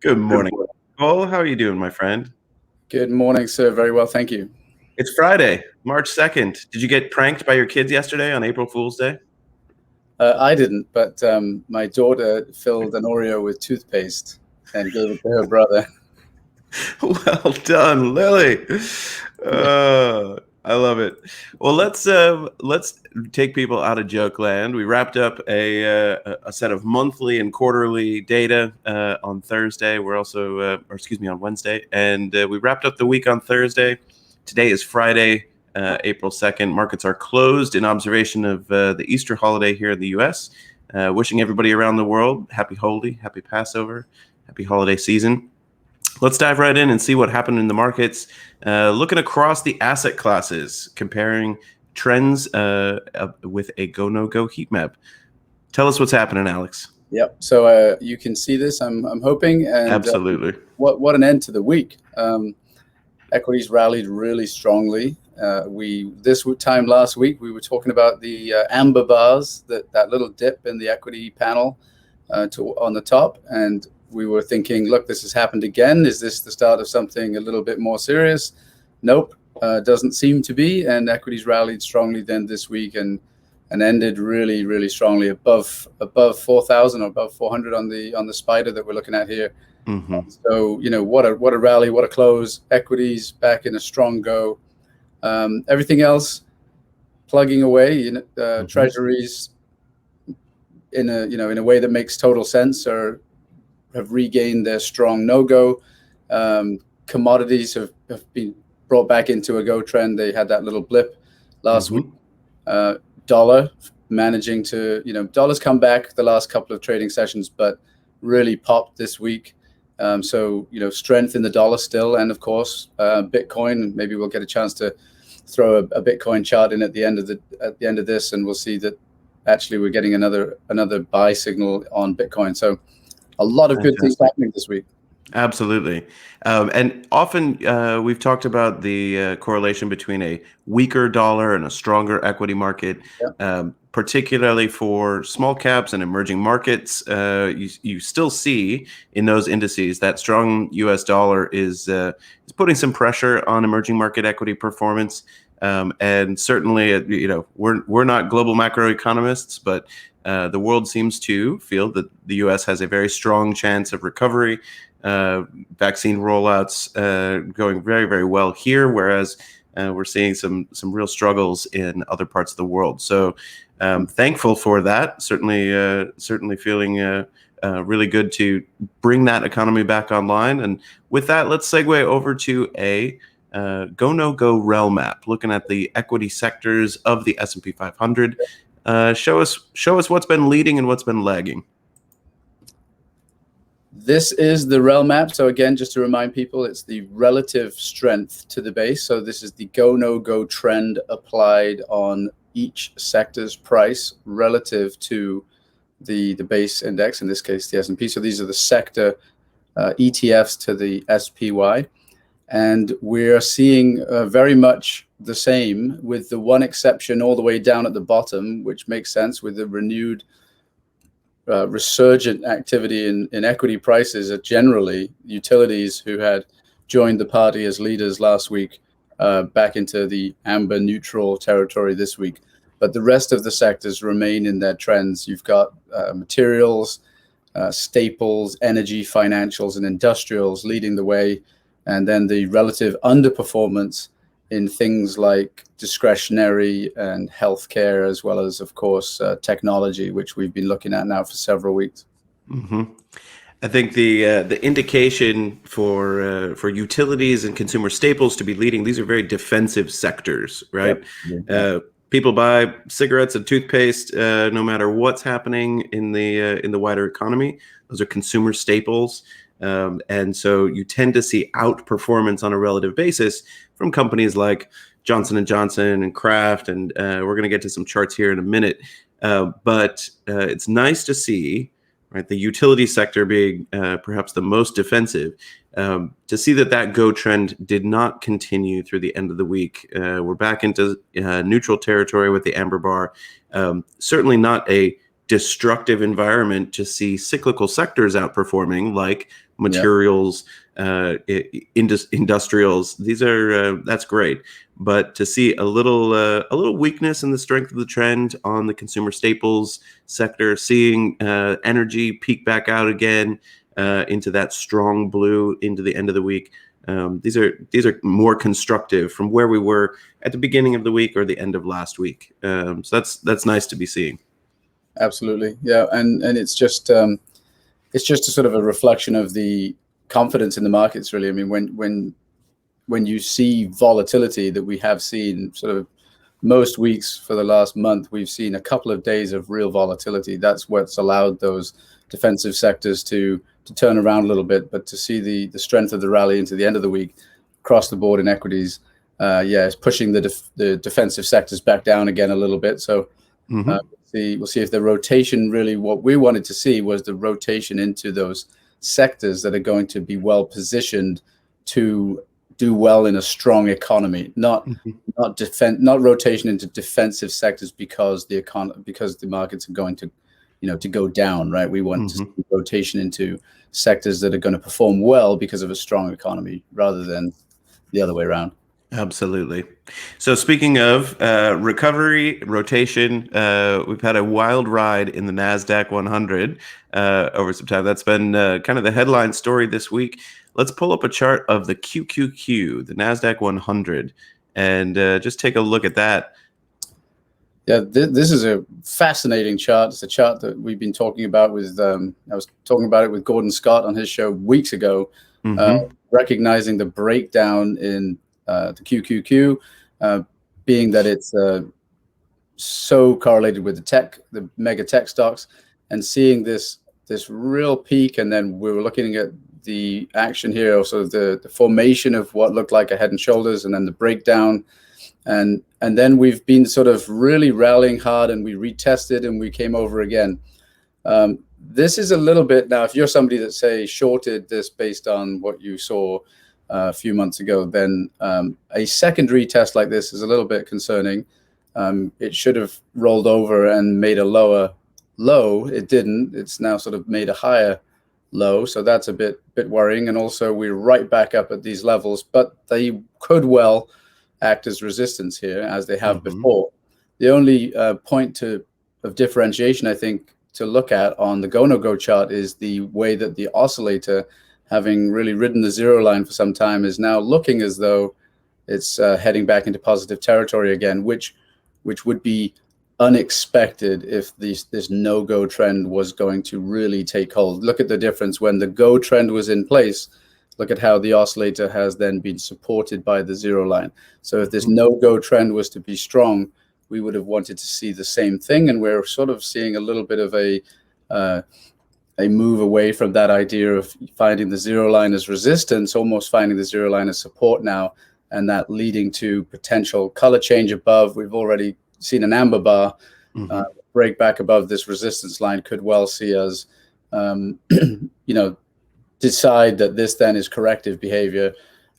Good morning, Cole. How are you doing, my friend? Good morning, sir. Very well, thank you. It's Friday, March 2nd. Did you get pranked by your kids yesterday on April Fool's Day? I didn't, but my daughter filled an Oreo with toothpaste and gave it to her brother. Well done, Lily. I love it. Well, let's take people out of joke land. We wrapped up a set of monthly and quarterly data on Thursday. We're also, or excuse me, on Wednesday, and we wrapped up the week on Thursday. Today is Friday, April 2nd. Markets are closed in observation of the Easter holiday here in the U.S. Wishing everybody around the world happy Holy, happy Passover, happy holiday season. Let's dive right in and see what happened in the markets. Looking across the asset classes, comparing trends with a GoNoGo heat map. Tell us what's happening, Alex. Yep. So you can see this. I'm hoping. And absolutely. What an end to the week. Equities rallied really strongly. This time last week we were talking about the amber bars, that little dip in the equity panel on the top, and we were thinking, look, this has happened again. Is this the start of something a little bit more serious? Nope, doesn't seem to be. And equities rallied strongly then this week and ended really, really strongly above 4,000 or above 400 on the spider that we're looking at here. Mm-hmm. So what a rally, what a close. Equities back in a strong go. Everything else plugging away. Treasuries in a way that makes total sense or have regained their strong no-go. Commodities have been brought back into a go trend. They had that little blip last week. Dollar managing to, dollars come back the last couple of trading sessions, but really popped this week. So strength in the dollar still, and of course Bitcoin. Maybe we'll get a chance to throw a Bitcoin chart in at the end of this, and we'll see that actually we're getting another buy signal on Bitcoin. So a lot of good things happening this week. Absolutely. And often we've talked about the correlation between a weaker dollar and a stronger equity market, particularly for small caps and emerging markets. You still see in those indices that strong U.S. dollar is putting some pressure on emerging market equity performance. And certainly, we're not global macroeconomists, but the world seems to feel that the U.S. has a very strong chance of recovery. Vaccine rollouts going very, very well here, whereas we're seeing some real struggles in other parts of the world. So thankful for that. Certainly feeling really good to bring that economy back online. And with that, let's segue over to a GoNoGo rel map, looking at the equity sectors of the S&P 500. Show us what's been leading and what's been lagging. This is the rel map. So again, just to remind people, it's the relative strength to the base. So this is the go-no-go trend applied on each sector's price relative to the base index, in this case, the S&P. So these are the sector ETFs to the SPY. And we're seeing very much the same, with the one exception all the way down at the bottom, which makes sense with the renewed resurgent activity in equity prices. Generally, utilities who had joined the party as leaders last week back into the amber neutral territory this week. But the rest of the sectors remain in their trends. You've got materials, staples, energy, financials, and industrials leading the way. And then the relative underperformance in things like discretionary and healthcare, as well as, of course, technology, which we've been looking at now for several weeks. Mm-hmm. I think the indication for utilities and consumer staples to be leading, these are very defensive sectors, right? Yep. People buy cigarettes and toothpaste no matter what's happening in the wider economy. Those are consumer staples. And so you tend to see outperformance on a relative basis from companies like Johnson & Johnson and Kraft, and we're going to get to some charts here in a minute. But it's nice to see, right, the utility sector being perhaps the most defensive, to see that go trend did not continue through the end of the week. We're back into neutral territory with the amber bar. Certainly not a destructive environment to see cyclical sectors outperforming, like materials, industrials. These are that's great. But to see a little weakness in the strength of the trend on the consumer staples sector, seeing energy peak back out again into that strong blue into the end of the week. These are more constructive from where we were at the beginning of the week or the end of last week. So that's nice to be seeing. Absolutely, yeah, and it's just a sort of a reflection of the confidence in the markets, really. I mean, when you see volatility that we have seen sort of most weeks for the last month, we've seen a couple of days of real volatility. That's what's allowed those defensive sectors to turn around a little bit. But to see the strength of the rally into the end of the week across the board in equities, it's pushing the defensive sectors back down again a little bit. So we'll see if the rotation, really what we wanted to see was the rotation into those sectors that are going to be well positioned to do well in a strong economy, not rotation into defensive sectors because the markets are going to go down, right? We want to see rotation into sectors that are going to perform well because of a strong economy rather than the other way around. Absolutely. So speaking of recovery, rotation, we've had a wild ride in the Nasdaq 100 over some time. That's been kind of the headline story this week. Let's pull up a chart of the QQQ, the Nasdaq 100, and just take a look at that. Yeah, this is a fascinating chart. It's a chart that we've been talking about with, I was talking about it with Gordon Scott on his show weeks ago, recognizing the breakdown in the QQQ, being that it's so correlated with the mega tech stocks, and seeing this real peak. And then we were looking at the action here, also the formation of what looked like a head and shoulders, and then the breakdown. And then we've been sort of really rallying hard, and we retested and we came over again. This is a little bit, now if you're somebody that say shorted this based on what you saw a few months ago, then a secondary test like this is a little bit concerning. It should have rolled over and made a lower low. It didn't. It's now sort of made a higher low, so that's a bit worrying. And also we're right back up at these levels, but they could well act as resistance here, as they have before. The only point of differentiation, I think, to look at on the GoNoGo chart is the way that the oscillator, having really ridden the zero line for some time, is now looking as though it's heading back into positive territory again, which would be unexpected if this no-go trend was going to really take hold. Look at the difference when the go trend was in place. Look at how the oscillator has then been supported by the zero line. So if this no-go trend was to be strong, we would have wanted to see the same thing. And we're sort of seeing a little bit of a move away from that idea of finding the zero line as resistance, almost finding the zero line as support now, and that leading to potential color change above. We've already seen an amber bar break back above this resistance line. Could well see us, decide that this then is corrective behavior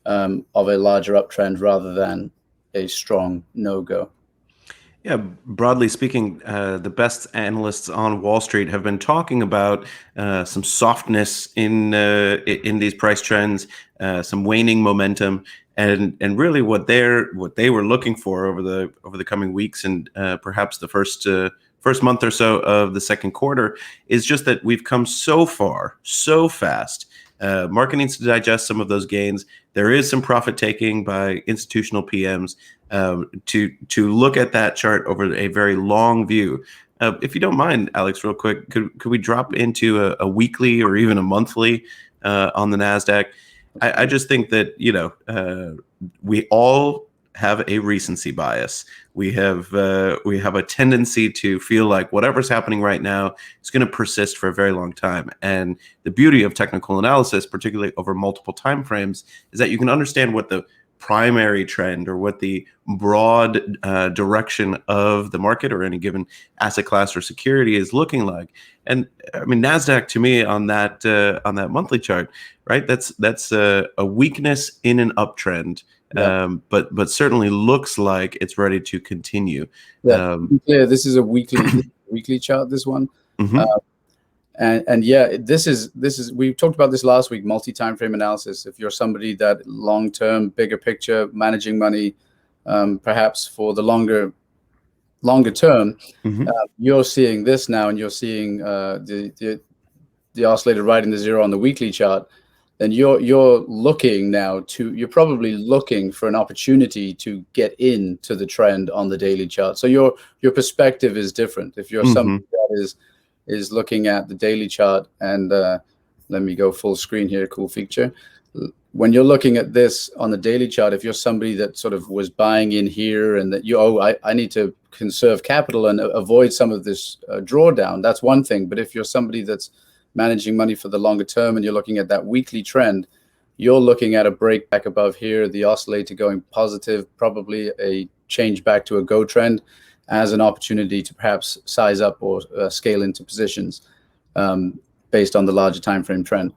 of a larger uptrend rather than a strong no-go. Yeah, broadly speaking, the best analysts on Wall Street have been talking about some softness in these price trends, some waning momentum, and really what they were looking for over the coming weeks and perhaps the first month or so of the second quarter is just that we've come so far so fast. Market needs to digest some of those gains. There is some profit taking by institutional PMs to look at that chart over a very long view. If you don't mind, Alex, real quick, could we drop into a weekly or even a monthly on the Nasdaq? I just think that we all have a recency bias. We have a tendency to feel like whatever's happening right now is going to persist for a very long time. And the beauty of technical analysis, particularly over multiple time frames, is that you can understand what the primary trend or what the broad direction of the market or any given asset class or security is looking like. And I mean, Nasdaq to me on that monthly chart, right? That's a weakness in an uptrend. Yeah. But certainly looks like it's ready to continue. Yeah, this is a weekly chart, this one. And yeah, this is we talked about this last week, multi-time frame analysis. If you're somebody that long-term, bigger picture, managing money, perhaps for the longer term, you're seeing this now, and you're seeing the oscillator riding the zero on the weekly chart. Then you're looking now you're probably looking for an opportunity to get into the trend on the daily chart. So your perspective is different. If you're somebody that is looking at the daily chart, and let me go full screen here, cool feature. When you're looking at this on the daily chart, if you're somebody that sort of was buying in here and that I need to conserve capital and avoid some of this drawdown, that's one thing. But if you're somebody that's managing money for the longer term and you're looking at that weekly trend, you're looking at a break back above here, the oscillator going positive, probably a change back to a go trend, as an opportunity to perhaps size up or scale into positions based on the larger time frame trend.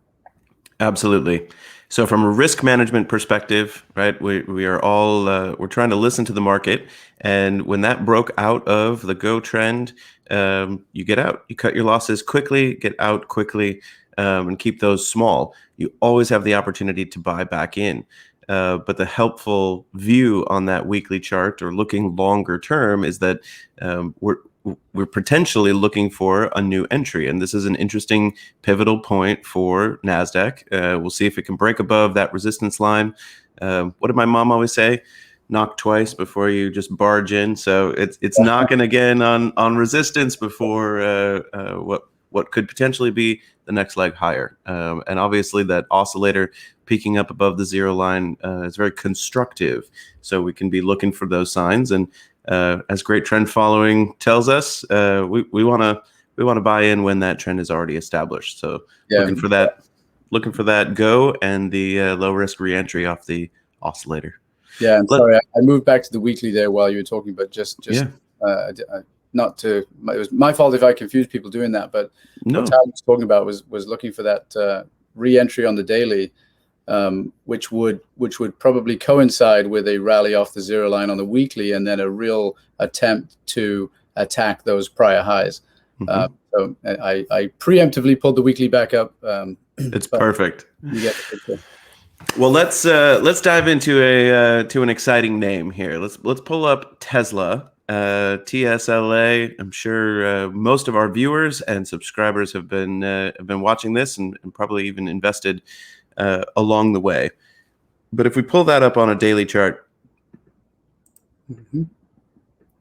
Absolutely. So from a risk management perspective, right, we are all we're trying to listen to the market, and when that broke out of the go trend, you get out, you cut your losses quickly, get out quickly, and keep those small. You always have the opportunity to buy back in. But the helpful view on that weekly chart, or looking longer term, is that we're potentially looking for a new entry, and this is an interesting pivotal point for Nasdaq. We'll see if it can break above that resistance line. What did my mom always say? Knock twice before you just barge in. So it's knocking again on resistance before what could potentially be the next leg higher. And obviously that oscillator peaking up above the zero line is very constructive. So we can be looking for those signs. And as great trend following tells us, we want to buy in when that trend is already established. So looking for that go and the low risk reentry off the oscillator. Yeah, and sorry, I moved back to the weekly there while you were talking, but just not to. It was my fault if I confused people doing that. But what Tal was talking about was looking for that re-entry on the daily, which would probably coincide with a rally off the zero line on the weekly, and then a real attempt to attack those prior highs. So I preemptively pulled the weekly back up. It's perfect. You get the picture. Well, let's dive into an exciting name here. Let's pull up Tesla, TSLA. I'm sure most of our viewers and subscribers have been watching this and probably even invested along the way. But if we pull that up on a daily chart,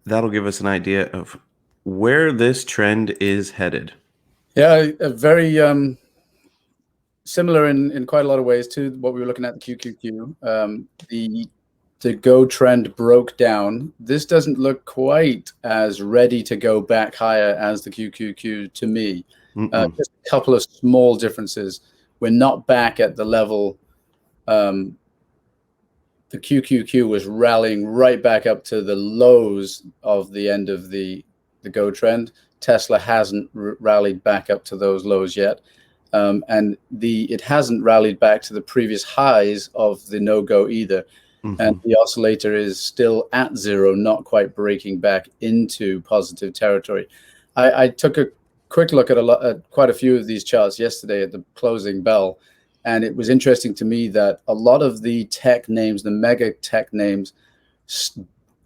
that'll give us an idea of where this trend is headed. Yeah, a very similar in quite a lot of ways to what we were looking at the QQQ. The go trend broke down. This doesn't look quite as ready to go back higher as the QQQ to me. Just a couple of small differences. We're not back at the level. The QQQ was rallying right back up to the lows of the end of the go trend. Tesla hasn't rallied back up to those lows yet. And it hasn't rallied back to the previous highs of the no-go either. And the oscillator is still at zero, not quite breaking back into positive territory. I took a quick look at quite a few of these charts yesterday at the closing bell, and it was interesting to me that a lot of the tech names, the mega tech names,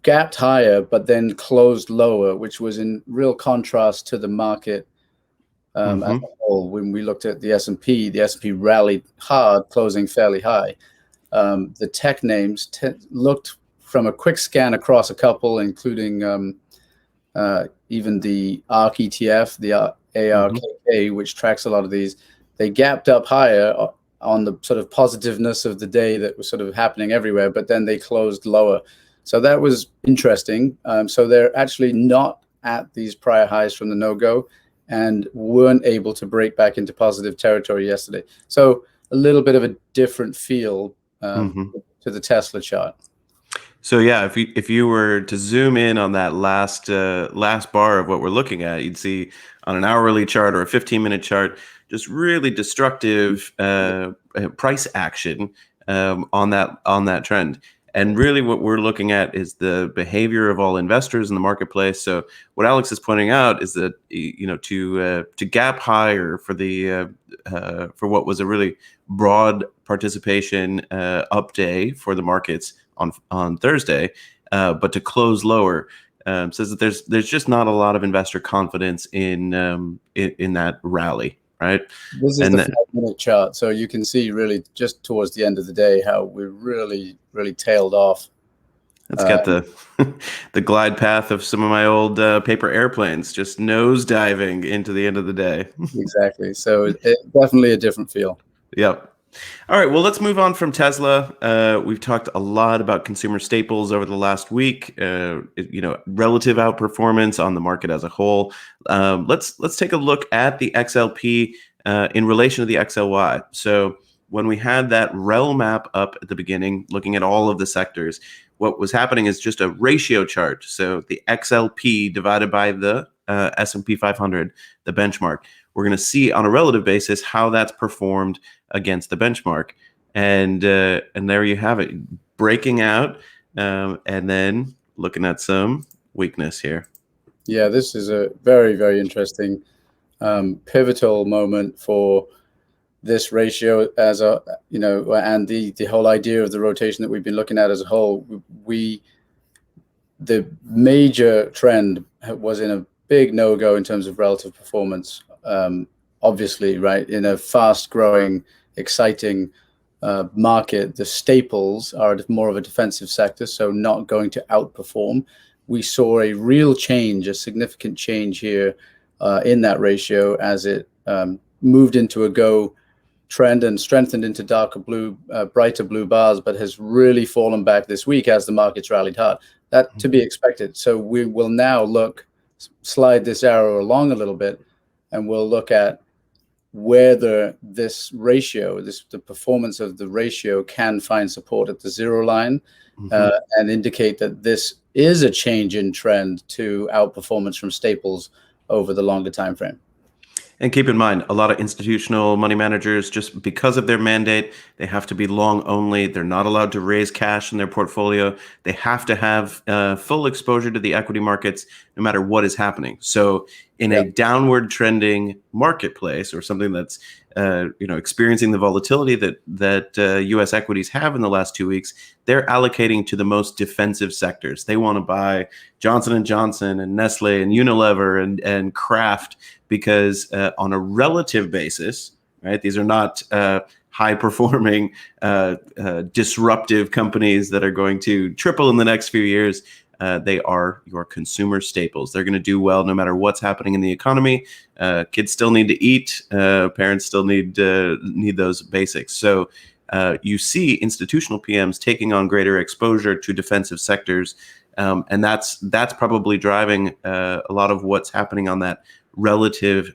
gapped higher but then closed lower, which was in real contrast to the market as a whole. When we looked at the S&P rallied hard, closing fairly high. The tech names looked, from a quick scan across a couple, including even the ARK ETF, the ARKK, which tracks a lot of these, they gapped up higher on the sort of positiveness of the day that was sort of happening everywhere, but then they closed lower. So that was interesting. So they're actually not at these prior highs from the no-go and weren't able to break back into positive territory yesterday. So a little bit of a different feel to the Tesla chart. So yeah, if you were to zoom in on that last bar of what we're looking at, you'd see on an hourly chart or a 15-minute chart just really destructive price action on that trend. And really what we're looking at is the behavior of all investors in the marketplace. So what Alex is pointing out is that, to gap higher for the for what was a really broad participation up day for the markets on Thursday, but to close lower, says that there's just not a lot of investor confidence in that rally, right? This is And the 5-minute chart, so you can see really just towards the end of the day how we really tailed off. That's got the the glide path of some of my old paper airplanes, just nose diving into the end of the day. Exactly. So definitely a different feel. Yep. All right. Well, let's move on from Tesla. We've talked a lot about consumer staples over the last week. Relative outperformance on the market as a whole. Let's take a look at the XLP in relation to the XLY. So when we had that rel map up at the beginning, looking at all of the sectors, what was happening is just a ratio chart. So the XLP divided by the S&P 500, the benchmark. We're going to see on a relative basis how that's performed against the benchmark, and there you have it, breaking out, and then looking at some weakness here. Yeah, this is a very interesting pivotal moment for this ratio as a and the whole idea of the rotation that we've been looking at as a whole. The major trend was in a big no-go in terms of relative performance. Obviously, right, in a fast-growing, exciting market, the staples are more of a defensive sector, so not going to outperform. We saw a real change, a significant change here in that ratio as it moved into a go trend and strengthened into darker blue, brighter blue bars, but has really fallen back this week as the markets rallied hard. That to be expected. So we will now slide this arrow along a little bit, and we'll look at whether this ratio, the performance of the ratio, can find support at the zero line, and indicate that this is a change in trend to outperformance from staples over the longer time frame. And keep in mind, a lot of institutional money managers, just because of their mandate, they have to be long only. They're not allowed to raise cash in their portfolio. They have to have full exposure to the equity markets, no matter what is happening. So in a downward trending marketplace, or something that's experiencing the volatility that U.S. equities have in the last 2 weeks, they're allocating to the most defensive sectors. They want to buy Johnson & Johnson and Nestle and Unilever and Kraft, because on a relative basis, right, these are not high-performing, disruptive companies that are going to triple in the next few years. They are your consumer staples. They're going to do well no matter what's happening in the economy. Kids still need to eat. Parents still need those basics. So you see institutional PMs taking on greater exposure to defensive sectors, and that's probably driving a lot of what's happening on that relative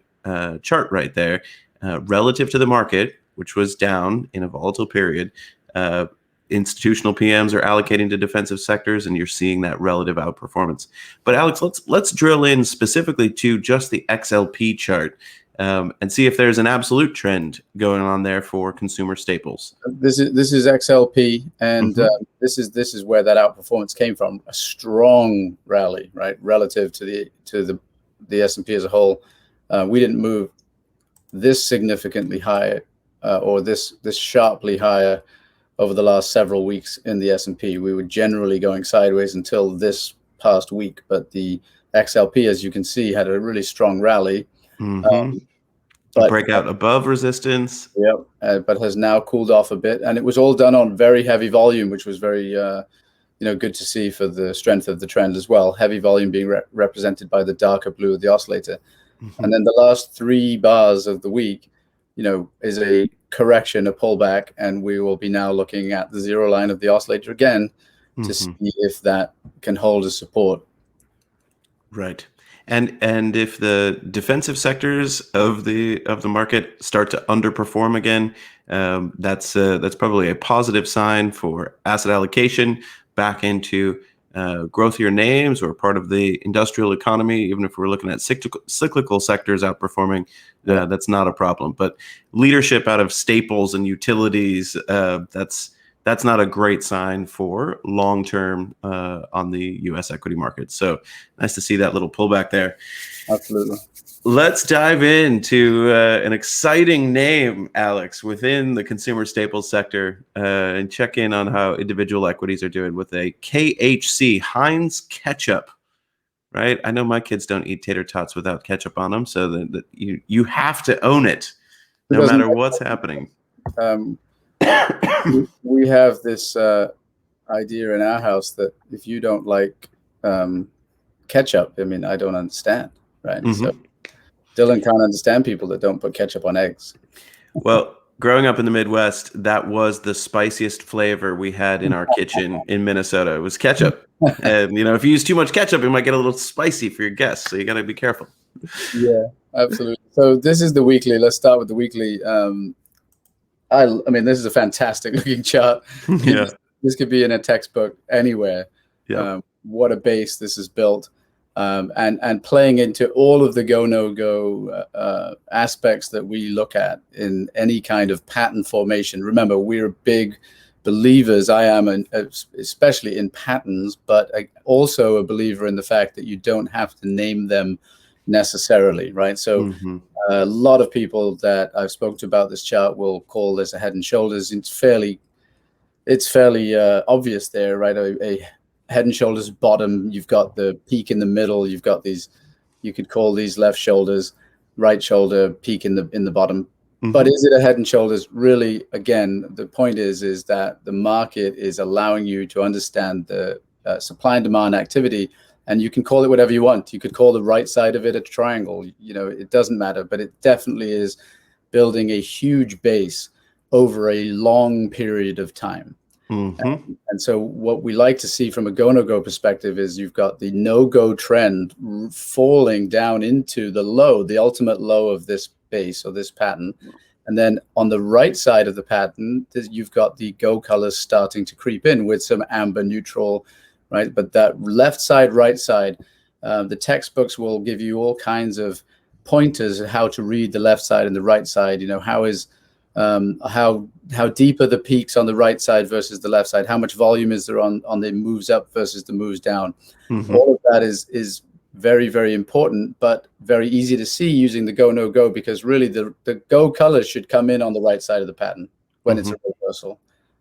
chart right there, relative to the market, which was down in a volatile period. Institutional PMs are allocating to defensive sectors, and you're seeing that relative outperformance. But Alex, let's drill in specifically to just the XLP chart, and see if there's an absolute trend going on there for consumer staples. This is XLP, and this is where that outperformance came from. A strong rally, right, relative to the S&P as a whole. We didn't move this significantly higher, or this sharply higher over the last several weeks in the S&P. We were generally going sideways until this past week, but the XLP, as you can see, had a really strong rally. But breakout above resistance. Yep, but has now cooled off a bit, and it was all done on very heavy volume, which was very good to see for the strength of the trend as well. Heavy volume being represented by the darker blue of the oscillator. And then the last 3 bars of the week, is a correction, a pullback, and we will be now looking at the zero line of the oscillator again to see if that can hold as support. Right. And if the defensive sectors of the market start to underperform again, that's probably a positive sign for asset allocation back into growthier names or part of the industrial economy. Even if we're looking at cyclical sectors outperforming, that's not a problem. But leadership out of staples and utilities, that's that's not a great sign for long term on the U.S. equity market. So nice to see that little pullback there. Absolutely. Let's dive into an exciting name, Alex, within the consumer staples sector, and check in on how individual equities are doing with a KHC, Heinz Ketchup. Right? I know my kids don't eat tater tots without ketchup on them, so that you have to own it, no matter what's happening. We have this idea in our house that if you don't like ketchup, I mean, I don't understand, right? Mm-hmm. So Dylan can't understand people that don't put ketchup on eggs. Well, growing up in the Midwest, that was the spiciest flavor we had in our kitchen in Minnesota. It was ketchup. And, if you use too much ketchup, it might get a little spicy for your guests. So you got to be careful. Yeah, absolutely. So this is the weekly. Let's start with the weekly. I mean, this is a fantastic looking chart. Yeah. This could be in a textbook anywhere. Yeah. What a base this is built. And playing into all of the go-no-go aspects that we look at in any kind of pattern formation. Remember, we're big believers, I am, especially in patterns, but also a believer in the fact that you don't have to name them necessarily, right? So a lot of people that I've spoken to about this chart will call this a head and shoulders. It's fairly obvious there, right? A head and shoulders bottom, you've got the peak in the middle, you've got these, you could call these left shoulders, right shoulder, peak in the bottom. But is it a head and shoulders? Really, again, the point is that the market is allowing you to understand the supply and demand activity, and you can call it whatever you want. You could call the right side of it a triangle, it doesn't matter, but it definitely is building a huge base over a long period of time. And so what we like to see from a go-no-go perspective is you've got the no-go trend falling down into the low, the ultimate low of this base or this pattern. And then on the right side of the pattern, you've got the go colors starting to creep in with some amber neutral, right? But that left side, right side, the textbooks will give you all kinds of pointers how to read the left side and the right side. How deep are the peaks on the right side versus the left side? How much volume is there on the moves up versus the moves down? All of that is very, very important, but very easy to see using the go-no-go, because really the go colors should come in on the right side of the pattern when it's a reversal.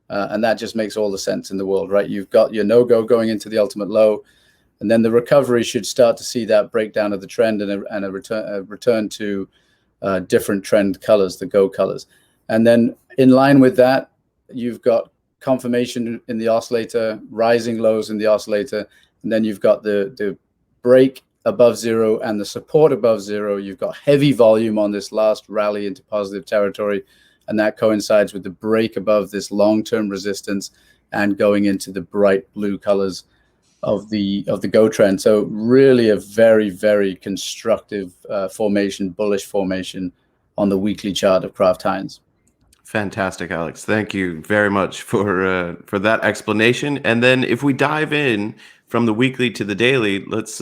And that just makes all the sense in the world, right? You've got your no-go going into the ultimate low, and then the recovery should start to see that breakdown of the trend and a return to different trend colors, the go colors. And then in line with that, you've got confirmation in the oscillator, rising lows in the oscillator, and then you've got the break above zero and the support above zero. You've got heavy volume on this last rally into positive territory, and that coincides with the break above this long-term resistance and going into the bright blue colors of the go trend. So really a very, very constructive formation, bullish formation on the weekly chart of Kraft Heinz. Fantastic, Alex. Thank you very much for that explanation. And then if we dive in from the weekly to the daily, let's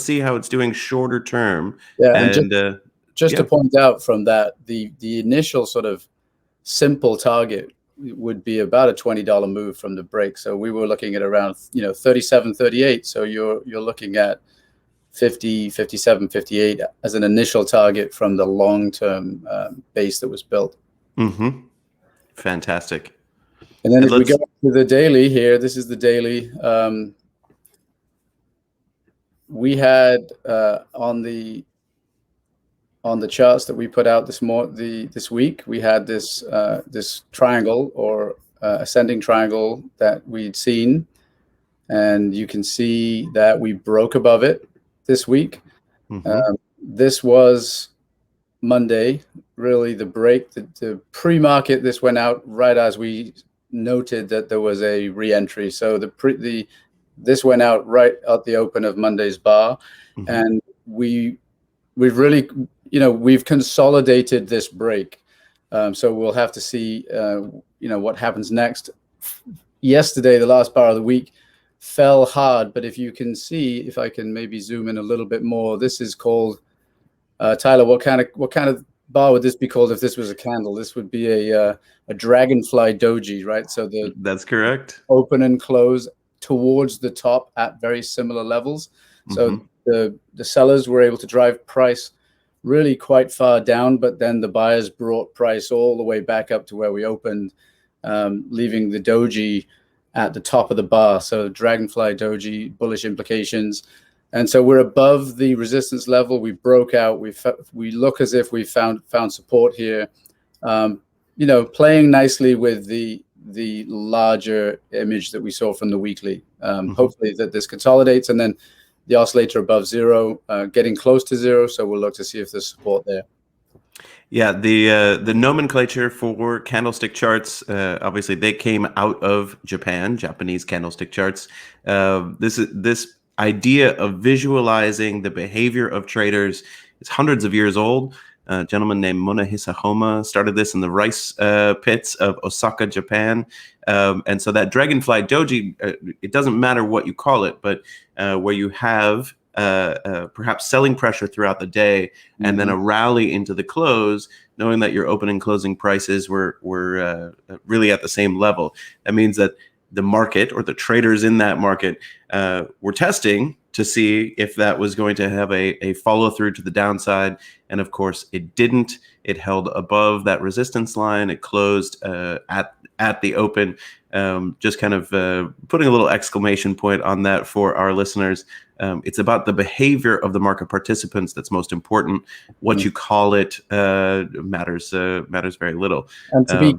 see how it's doing shorter term. Yeah, and just to point out from that, the initial sort of simple target would be about a $20 move from the break. So we were looking at around 37, 38. So you're looking at 50, 57, 58 as an initial target from the long-term base that was built. Fantastic. And then if we go to the daily here, this is the daily. We had on the charts that we put out this week, we had this triangle or ascending triangle that we'd seen, and you can see that we broke above it this week. This was Monday, really the break, the pre-market. This went out right as we noted that there was a re-entry. So this went out right at the open of Monday's bar, and we've really we've consolidated this break. So we'll have to see what happens next. Yesterday, the last bar of the week, fell hard, but if you can see, if I can maybe zoom in a little bit more, this is called Tyler, what kind of bar would this be called if this was a candle? This would be a dragonfly doji, right? So the That's correct. open and close towards the top at very similar levels. So the sellers were able to drive price really quite far down, but then the buyers brought price all the way back up to where we opened, leaving the doji at the top of the bar. So dragonfly doji, bullish implications. And so we're above the resistance level. We broke out. We look as if we found support here. Playing nicely with the larger image that we saw from the weekly. Hopefully that this consolidates, and then the oscillator above zero, getting close to zero. So we'll look to see if there's support there. Yeah, the nomenclature for candlestick charts, obviously they came out of Japan, Japanese candlestick charts. This idea of visualizing the behavior of traders is hundreds of years old. A gentleman named Mona Hisahoma started this in the rice pits of Osaka, Japan. And so that dragonfly doji, it doesn't matter what you call it, but where you have perhaps selling pressure throughout the day and then a rally into the close, knowing that your opening and closing prices were really at the same level. That means that the market, or the traders in that market, were testing to see if that was going to have a follow through to the downside. And of course it didn't. It held above that resistance line. It closed at the open. Just kind of putting a little exclamation point on that for our listeners. It's about the behavior of the market participants that's most important. What you call it matters very little. And to be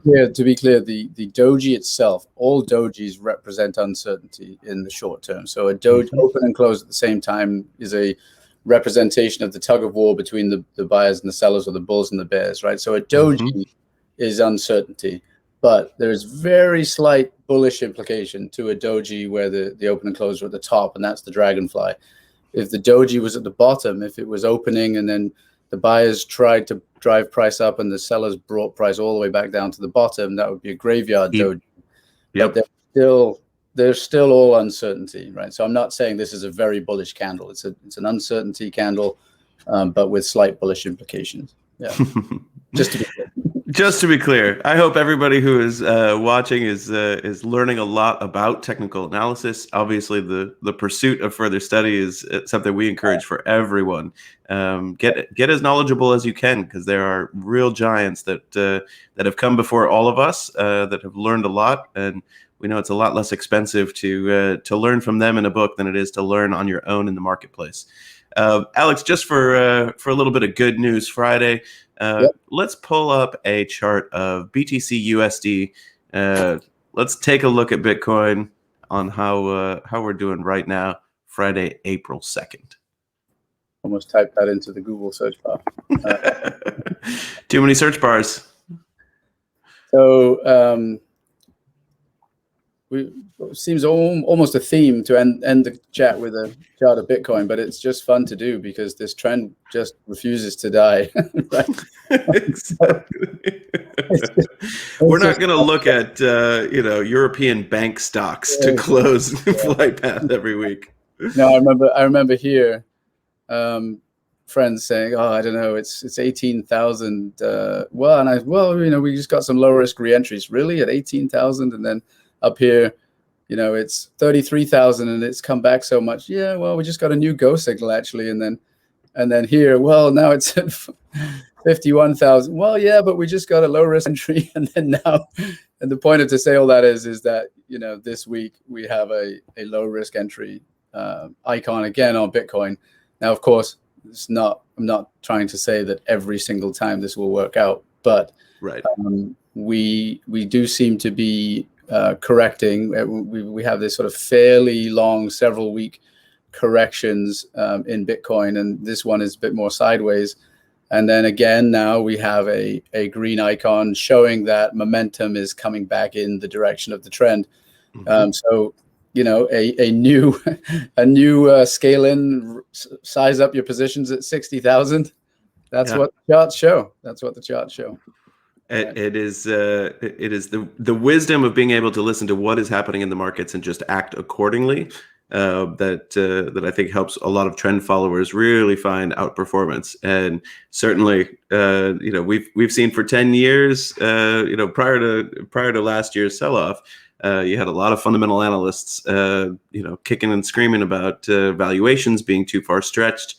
clear, the doji itself, all dojis represent uncertainty in the short term. So a doji open and close at the same time is a representation of the tug of war between the buyers and the sellers, or the bulls and the bears, right? So a doji is uncertainty. But there's very slight bullish implication to a doji where the open and close are at the top, and that's the dragonfly. If the doji was at the bottom, if it was opening and then the buyers tried to drive price up and the sellers brought price all the way back down to the bottom, that would be a graveyard doji. But there's still all uncertainty, right? So I'm not saying this is a very bullish candle. It's an uncertainty candle, but with slight bullish implications. Yeah, just to be clear. Just to be clear, I hope everybody who is watching is learning a lot about technical analysis. Obviously, the pursuit of further study is something we encourage for everyone. Get as knowledgeable as you can, because there are real giants that have come before all of us that have learned a lot, and we know it's a lot less expensive to learn from them in a book than it is to learn on your own in the marketplace. Alex, just for a little bit of good news Friday. Let's pull up a chart of BTCUSD. Let's take a look at Bitcoin on how we're doing right now, Friday, April 2nd. Almost typed that into the Google search bar. Too many search bars. So it seems almost a theme to end the chat with a chart of Bitcoin, but it's just fun to do because this trend just refuses to die. Right? Exactly. We're not going to look at European bank stocks to close flight path every week. No, I remember here friends saying, "Oh, I don't know, it's 18,000." We just got some low risk reentries. Really, at 18,000, and then up here, it's 33,000 and it's come back so much. Yeah, well, we just got a new go signal actually. And then here, well, now it's at 51,000. Well, yeah, but we just got a low risk entry. And then now, and the point of to say all that is that, this week we have a low risk entry icon again on Bitcoin. Now, of course, I'm not trying to say that every single time this will work out, but right. We do seem to be correcting. We have this sort of fairly long, several week corrections in Bitcoin, and this one is a bit more sideways. And then again, now we have a green icon showing that momentum is coming back in the direction of the trend. So, a new scale in, size up your positions at 60,000. That's what the charts show. It is the wisdom of being able to listen to what is happening in the markets and just act accordingly. that I think helps a lot of trend followers really find outperformance. And certainly, we've seen for 10 years, prior to last year's sell-off, you had a lot of fundamental analysts, kicking and screaming about valuations being too far stretched.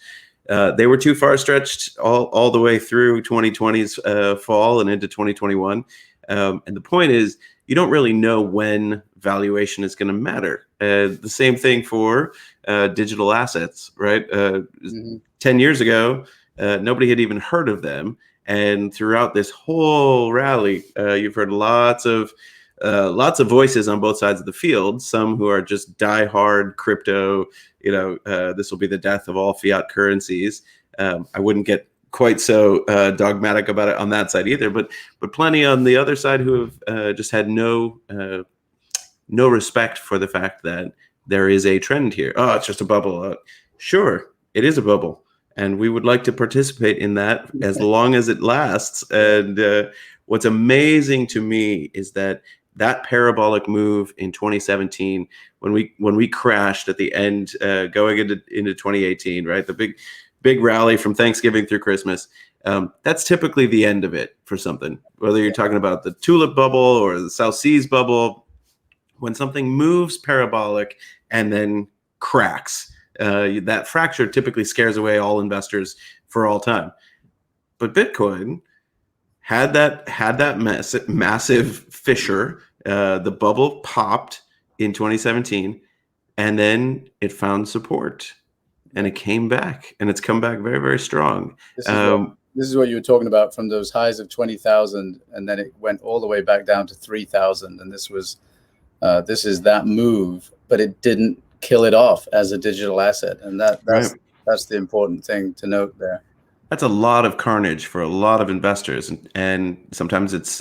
They were too far stretched all the way through 2020's fall and into 2021. And the point is, you don't really know when valuation is going to matter. The same thing for digital assets, right? 10 years ago, nobody had even heard of them. And throughout this whole rally, you've heard lots of voices on both sides of the field. Some who are just diehard crypto. This will be the death of all fiat currencies. I wouldn't get quite so dogmatic about it on that side either, but plenty on the other side who have just had no respect for the fact that there is a trend here. Oh, it's just a bubble. Sure, it is a bubble, and we would like to participate in that as long as it lasts. And what's amazing to me is that parabolic move in 2017, when we crashed at the end, going into 2018, right? The big rally from Thanksgiving through Christmas. That's typically the end of it for something, whether you're talking about the tulip bubble or the South Seas bubble. When something moves parabolic and then cracks, that fracture typically scares away all investors for all time. But Bitcoin had that massive fissure. The bubble popped in 2017, and then it found support. And it came back, and it's come back very, very strong. This is what you were talking about, from those highs of 20,000, and then it went all the way back down to 3,000. And this is that move, but it didn't kill it off as a digital asset, and that's the important thing to note there. That's a lot of carnage for a lot of investors, and sometimes it's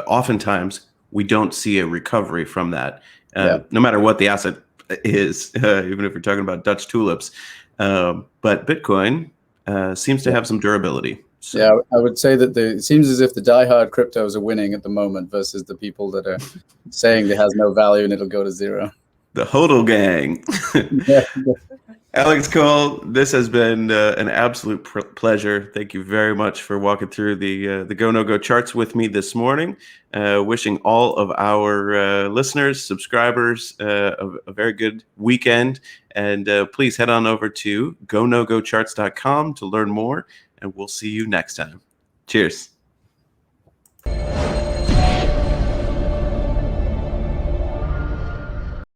oftentimes we don't see a recovery from that, no matter what the asset is, even if you're talking about Dutch tulips. But Bitcoin seems to have some durability. So. Yeah, I would say that it seems as if the diehard cryptos are winning at the moment versus the people that are saying it has no value and it'll go to zero. The HODL gang. Alex Cole, this has been an absolute pleasure. Thank you very much for walking through the GoNoGo charts with me this morning. Wishing all of our listeners, subscribers, a very good weekend. And please head on over to GoNoGoCharts.com to learn more. And we'll see you next time. Cheers.